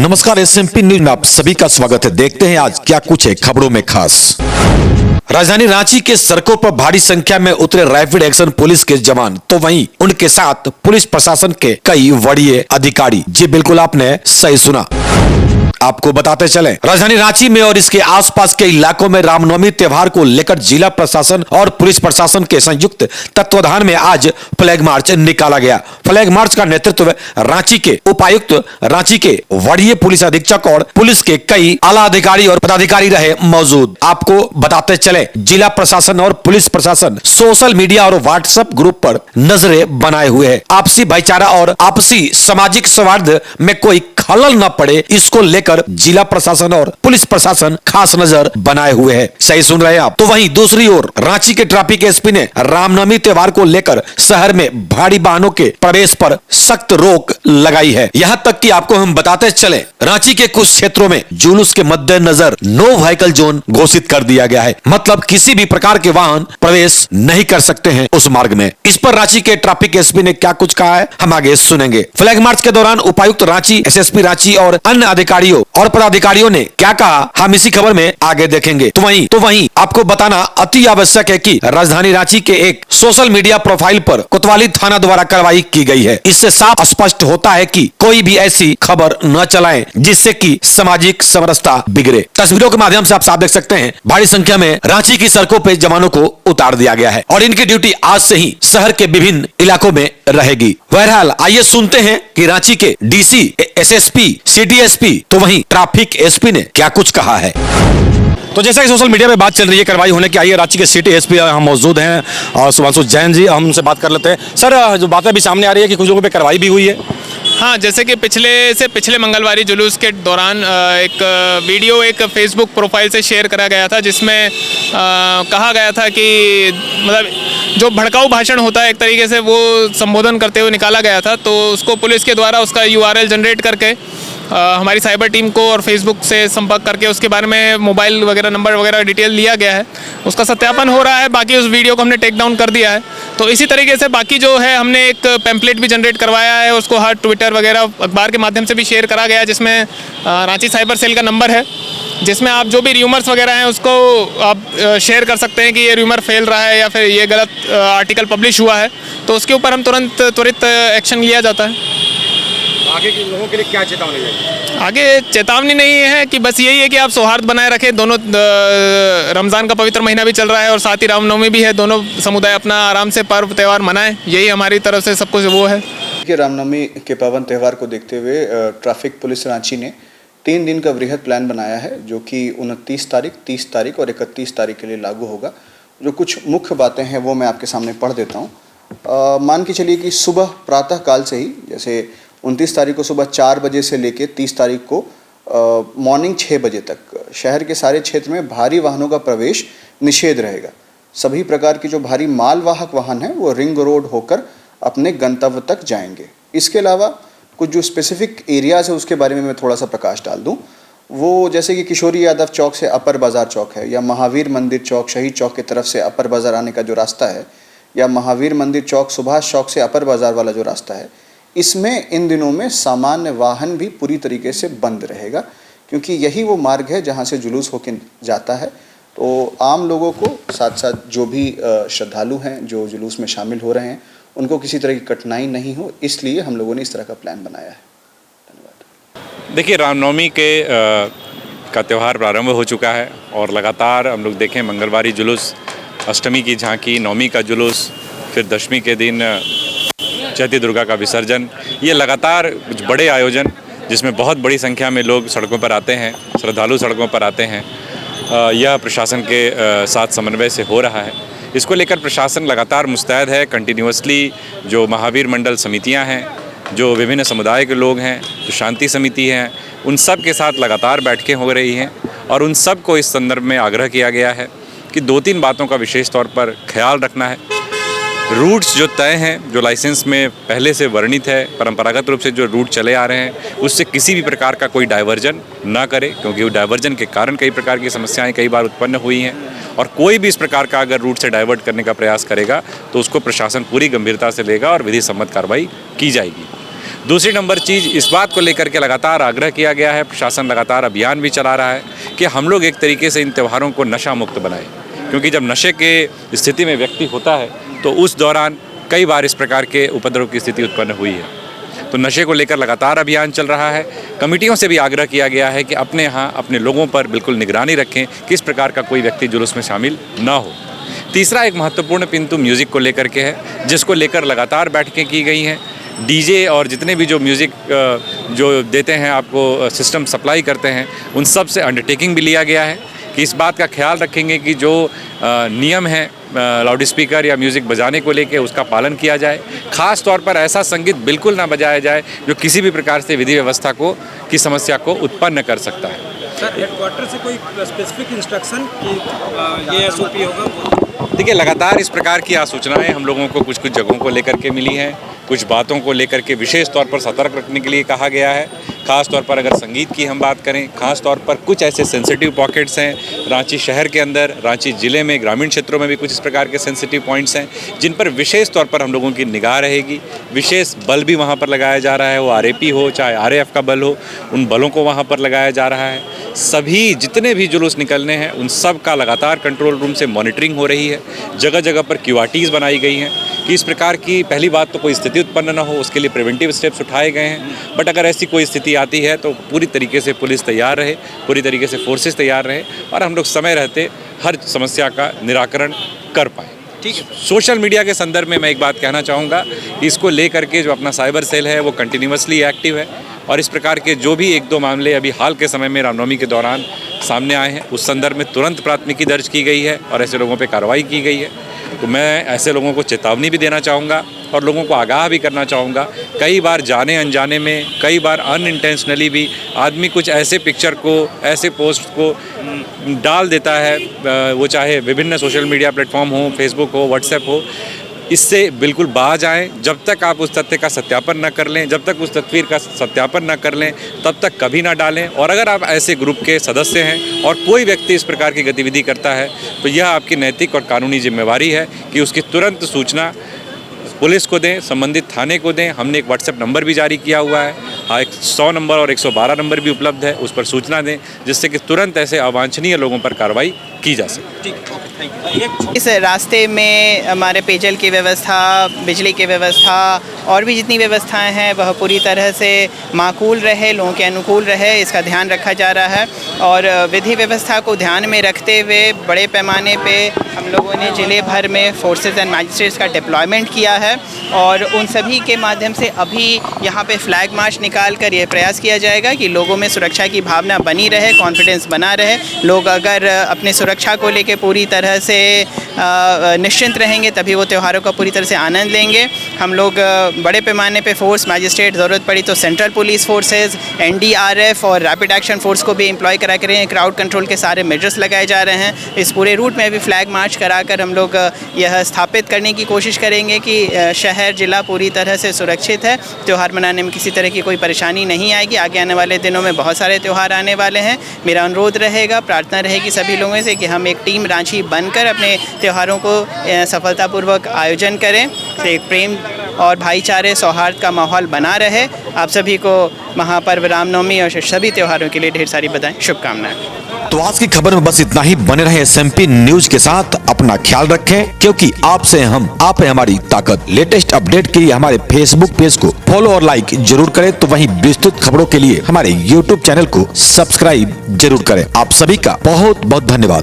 नमस्कार, SMP news में आप सभी का स्वागत है। देखते हैं आज क्या कुछ है खबरों में खास। राजधानी रांची के सड़कों पर भारी संख्या में उतरे रैपिड एक्शन पुलिस के जवान, तो वहीं उनके साथ पुलिस प्रशासन के कई वरीय अधिकारी। जी बिल्कुल आपने सही सुना। आपको बताते चलें, राजधानी रांची में और इसके आसपास के इलाकों में रामनवमी त्योहार को लेकर जिला प्रशासन और पुलिस प्रशासन के संयुक्त तत्वाधान में आज फ्लैग मार्च निकाला गया। फ्लैग मार्च का नेतृत्व रांची के उपायुक्त, रांची के वरीय पुलिस अधीक्षक और पुलिस के कई आला अधिकारी और पदाधिकारी रहे मौजूद। आपको बताते चले, जिला प्रशासन और पुलिस प्रशासन सोशल मीडिया और व्हाट्सएप ग्रुप पर नजरें बनाए हुए है। आपसी भाईचारा और आपसी सामाजिक सौहार्द में कोई खलल न पड़े, इसको लेकर जिला प्रशासन और पुलिस प्रशासन खास नजर बनाए हुए है। सही सुन रहे हैं आप। तो वहीं दूसरी ओर रांची के ट्रैफिक एसपी ने रामनवमी त्योहार को लेकर शहर में भारी वाहनों के प्रवेश पर सख्त रोक लगाई है। यहां तक कि आपको हम बताते चले, रांची के कुछ क्षेत्रों में जुलूस के मद्देनजर नो व्हीकल जोन घोषित कर दिया गया है। मतलब किसी भी प्रकार के वाहन प्रवेश नहीं कर सकते हैं उस मार्ग में। इस पर रांची के ट्रैफिक एसपी ने क्या कुछ कहा है, हम आगे सुनेंगे। फ्लैग मार्च के दौरान उपायुक्त रांची, एसएसपी रांची और अन्य अधिकारियों और पदाधिकारियों ने क्या कहा, हम इसी खबर में आगे देखेंगे। तो वहीं आपको बताना अति आवश्यक है कि राजधानी रांची के एक सोशल मीडिया प्रोफाइल पर कोतवाली थाना द्वारा कार्रवाई की गई है। इससे साफ स्पष्ट होता है कि कोई भी ऐसी खबर न चलाएं जिससे कि सामाजिक समरसता बिगड़े। तस्वीरों के माध्यम से आप साफ देख सकते हैं, भारी संख्या में रांची की सड़कों पर जवानों को उतार दिया गया है और इनकी ड्यूटी आज से ही शहर के विभिन्न इलाकों में रहेगी। बहरहाल आइए सुनते हैं कि रांची के डीसी, एसएसपी, सीडीएसपी तो वहीं ट्रैफिक एसपी ने क्या कुछ कहा है। तो जैसा कि सोशल मीडिया में बात चल रही है कार्रवाई होने की, आइए रांची के सिटी एसपी हम मौजूद हैं और सुभांशु जैन जी, हम उनसे बात कर लेते हैं। सर, जो बातें भी सामने आ रही है कि कुछ लोगों पे कार्रवाई भी हुई है। हाँ, जैसे कि पिछले मंगलवारी जुलूस के दौरान एक वीडियो एक फेसबुक प्रोफाइल से शेयर करा गया था, जिसमें कहा गया था कि मतलब जो भड़काऊ भाषण होता है एक तरीके से, वो संबोधन करते हुए निकाला गया था। तो उसको पुलिस के द्वारा उसका URL जनरेट करके हमारी साइबर टीम को और फेसबुक से संपर्क करके उसके बारे में मोबाइल वगैरह नंबर वगैरह डिटेल लिया गया है। उसका सत्यापन हो रहा है। बाकी उस वीडियो को हमने टेक डाउन कर दिया है। तो इसी तरीके से बाकी जो है, हमने एक पैम्पलेट भी जनरेट करवाया है, उसको हर ट्विटर वगैरह अखबार के माध्यम से भी शेयर करा गया है, जिसमें रांची साइबर सेल का नंबर है, जिसमें आप जो भी र्यूमर्स वगैरह हैं उसको आप शेयर कर सकते हैं कि ये र्यूमर फैल रहा है या फिर ये गलत आर्टिकल पब्लिश हुआ है। तो उसके ऊपर हम त्वरित एक्शन लिया जाता है। आगे के लोगों के लिए क्या चेतावनी है? आगे चेतावनी नहीं है कि बस यही है कि आप सौहार्द बनाए रखें। दोनों रमज़ान का पवित्र महीना भी चल रहा है और साथ ही रामनवमी भी है। दोनों समुदाय अपना आराम से पर्व त्यौहार मनाएं, यही हमारी तरफ से सब कुछ वो है कि रामनवमी के पावन त्यौहार को देखते हुए ट्रैफिक पुलिस रांची ने 3 दिन का वृहद प्लान बनाया है, जो कि 29 तारीख, 30 तारीख और 31 तारीख के लिए लागू होगा। जो कुछ मुख्य बातें हैं वो मैं आपके सामने पढ़ देता हूँ। मान के चलिए कि सुबह प्रातः काल से ही, जैसे 29 तारीख को सुबह 4 बजे से लेकर 30 तारीख को मॉर्निंग 6 बजे तक शहर के सारे क्षेत्र में भारी वाहनों का प्रवेश निषेध रहेगा। सभी प्रकार की जो भारी मालवाहक वाहन हैं वो रिंग रोड होकर अपने गंतव्य तक जाएंगे। इसके अलावा कुछ जो स्पेसिफिक एरियाज़ है उसके बारे में मैं थोड़ा सा प्रकाश डाल दूं। वो जैसे कि किशोरी यादव चौक से अपर बाज़ार चौक है, या महावीर मंदिर चौक शहीद चौक की तरफ से अपर बाज़ार आने का जो रास्ता है, या महावीर मंदिर चौक सुभाष चौक से अपर बाज़ार वाला जो रास्ता है, इसमें इन दिनों में सामान्य वाहन भी पूरी तरीके से बंद रहेगा, क्योंकि यही वो मार्ग है जहां से जुलूस होकर जाता है। तो आम लोगों को, साथ साथ जो भी श्रद्धालु हैं जो जुलूस में शामिल हो रहे हैं, उनको किसी तरह की कठिनाई नहीं हो, इसलिए हम लोगों ने इस तरह का प्लान बनाया है। धन्यवाद। देखिए, रामनवमी का त्यौहार प्रारंभ हो चुका है और लगातार हम लोग देखें मंगलवारी जुलूस, अष्टमी की झांकी, नवमी का जुलूस, फिर दशमी के दिन चैती दुर्गा का विसर्जन, ये लगातार कुछ बड़े आयोजन जिसमें बहुत बड़ी संख्या में लोग सड़कों पर आते हैं, श्रद्धालु सड़कों पर आते हैं, यह प्रशासन के साथ समन्वय से हो रहा है। इसको लेकर प्रशासन लगातार मुस्तैद है। कंटिन्यूअसली जो महावीर मंडल समितियां हैं, जो विभिन्न समुदाय के लोग हैं, जो शांति समिति हैं, उन सब के साथ लगातार बैठकें हो रही हैं और उन सब को इस संदर्भ में आग्रह किया गया है कि 2-3 बातों का विशेष तौर पर ख्याल रखना है। रूट्स जो तय हैं, जो लाइसेंस में पहले से वर्णित है, परंपरागत रूप से जो रूट चले आ रहे हैं, उससे किसी भी प्रकार का कोई डाइवर्जन ना करे, क्योंकि वो डाइवर्जन के कारण कई प्रकार की समस्याएं कई बार उत्पन्न हुई हैं। और कोई भी इस प्रकार का अगर रूट से डाइवर्ट करने का प्रयास करेगा तो उसको प्रशासन पूरी गंभीरता से लेगा और विधि सम्मत कार्रवाई की जाएगी। दूसरी नंबर चीज़ इस बात को लेकर के लगातार आग्रह किया गया है, प्रशासन लगातार अभियान भी चला रहा है कि हम लोग एक तरीके से इन त्योहारों को नशा मुक्त बनाएं, क्योंकि जब नशे के स्थिति में व्यक्ति होता है तो उस दौरान कई बार इस प्रकार के उपद्रव की स्थिति उत्पन्न हुई है। तो नशे को लेकर लगातार अभियान चल रहा है। कमेटियों से भी आग्रह किया गया है कि अपने यहाँ अपने लोगों पर बिल्कुल निगरानी रखें, किस प्रकार का कोई व्यक्ति जुलूस में शामिल ना हो। तीसरा एक महत्वपूर्ण पिंतु म्यूज़िक को लेकर के है, जिसको लेकर लगातार बैठकें की गई हैं। डीजे और जितने भी जो म्यूज़िक जो देते हैं आपको सिस्टम सप्लाई करते हैं, उन सब से अंडरटेकिंग भी लिया गया है कि इस बात का ख्याल रखेंगे कि जो नियम है लाउड स्पीकर या म्यूज़िक बजाने को लेके उसका पालन किया जाए। ख़ास तौर पर ऐसा संगीत बिल्कुल ना बजाया जाए जो किसी भी प्रकार से विधि व्यवस्था की समस्या को उत्पन्न कर सकता है। सर, हेडक्वार्टर से कोई स्पेसिफिक इंस्ट्रक्शन कि ये एसओपी होगा? देखिए, लगातार इस प्रकार की सूचनाएं हम लोगों को कुछ कुछ जगहों को लेकर के मिली हैं, कुछ बातों को लेकर के विशेष तौर पर सतर्क रखने के लिए कहा गया है। ख़ास तौर पर अगर संगीत की हम बात करें, ख़ास तौर पर कुछ ऐसे सेंसिटिव पॉकेट्स हैं रांची शहर के अंदर, रांची ज़िले में, ग्रामीण क्षेत्रों में भी कुछ इस प्रकार के सेंसिटिव पॉइंट्स हैं जिन पर विशेष तौर पर हम लोगों की निगाह रहेगी। विशेष बल भी वहाँ पर लगाया जा रहा है, वो आरएपी हो चाहे आरएएफ का बल हो, उन बलों को वहाँ पर लगाया जा रहा है। सभी जितने भी जुलूस निकलने हैं उन सब का लगातार कंट्रोल रूम से मॉनिटरिंग हो रही है। जगह जगह पर क्यूआरटीज़ बनाई गई हैं कि इस प्रकार की पहली बात तो कोई स्थिति उत्पन्न न हो, उसके लिए प्रिवेंटिव स्टेप्स उठाए गए हैं। बट अगर ऐसी कोई स्थिति आती है तो पूरी तरीके से पुलिस तैयार रहे, पूरी तरीके से फोर्सेस तैयार रहे और हम लोग समय रहते हर समस्या का निराकरण कर पाएँ। ठीक है। सोशल मीडिया के संदर्भ में मैं एक बात कहना चाहूँगा, इसको लेकर के जो अपना साइबर सेल है वो कंटिन्यूसली एक्टिव है और इस प्रकार के जो भी एक दो मामले अभी हाल के समय में रामनवमी के दौरान सामने आए हैं उस संदर्भ में तुरंत प्राथमिकी दर्ज की गई है और ऐसे लोगों पे कार्रवाई की गई है। तो मैं ऐसे लोगों को चेतावनी भी देना चाहूँगा और लोगों को आगाह भी करना चाहूँगा। कई बार जाने अनजाने में, कई बार अनइंटेंशनली भी आदमी कुछ ऐसे पिक्चर को, ऐसे पोस्ट को डाल देता है, वो चाहे विभिन्न सोशल मीडिया प्लेटफॉर्म हो, फेसबुक हो, व्हाट्सएप हो। इससे बिल्कुल बाज आएँ। जब तक आप उस तथ्य का सत्यापन न कर लें, जब तक उस तस्वीर का सत्यापन न कर लें, तब तक कभी ना डालें। और अगर आप ऐसे ग्रुप के सदस्य हैं और कोई व्यक्ति इस प्रकार की गतिविधि करता है तो यह आपकी नैतिक और कानूनी जिम्मेवारी है कि उसकी तुरंत सूचना पुलिस को दें, संबंधित थाने को दें। हमने एक व्हाट्सएप नंबर भी जारी किया हुआ है, 100 नंबर और 112 नंबर भी उपलब्ध है, उस पर सूचना दें जिससे कि तुरंत ऐसे अवांछनीय लोगों पर कार्रवाई की जा सके। ठीक है, ओके, थैंक यू। इस रास्ते में हमारे पेयजल की व्यवस्था, बिजली की व्यवस्था और भी जितनी व्यवस्थाएं हैं वह पूरी तरह से माकूल रहे, लोगों के अनुकूल रहे, इसका ध्यान रखा जा रहा है। और विधि व्यवस्था को ध्यान में रखते हुए बड़े पैमाने पे हम लोगों ने ज़िले भर में फोर्सेस एंड मैजिस्ट्रेट्स का डिप्लॉयमेंट किया है और उन सभी के माध्यम से अभी यहाँ पे फ्लैग मार्च निकाल कर ये प्रयास किया जाएगा कि लोगों में सुरक्षा की भावना बनी रहे, कॉन्फिडेंस बना रहे। लोग अगर अपने सुरक्षा को लेके पूरी तरह से निश्चिंत रहेंगे तभी वो त्योहारों का पूरी तरह से आनंद लेंगे। हम लोग बड़े पैमाने पे फोर्स, मैजिस्ट्रेट, ज़रूरत पड़ी तो सेंट्रल पुलिस फोर्सेस, एनडीआरएफ और रैपिड एक्शन फोर्स को भी एम्प्लॉय करा कर रहे हैं। क्राउड कंट्रोल के सारे मेजर्स लगाए जा रहे हैं। इस पूरे रूट में अभी फ्लैग मार्च कराकर हम लोग यह स्थापित करने की कोशिश करेंगे कि शहर, ज़िला पूरी तरह से सुरक्षित है। त्यौहार मनाने में किसी तरह की कोई परेशानी नहीं आएगी। आगे आने वाले दिनों में बहुत सारे त्यौहार आने वाले हैं। मेरा अनुरोध रहेगा, प्रार्थना रहेगी सभी लोगों से कि हम एक टीम रांची बनकर अपने त्योहारों को सफलतापूर्वक आयोजन करें। एक प्रेम और भाईचारे, सौहार्द का माहौल बना रहे। आप सभी को महापर्व रामनवमी और सभी त्योहारों के लिए ढेर सारी बधाई, शुभकामनाएं। तो आज की खबर में बस इतना ही। बने रहे SMP न्यूज के साथ। अपना ख्याल रखें क्योंकि आपसे हम, आप है हमारी ताकत। लेटेस्ट अपडेट के लिए हमारे फेसबुक पेज को फॉलो और लाइक जरूर करें। तो वहीं विस्तृत खबरों के लिए हमारे YouTube चैनल को सब्सक्राइब जरूर करें। आप सभी का बहुत बहुत धन्यवाद।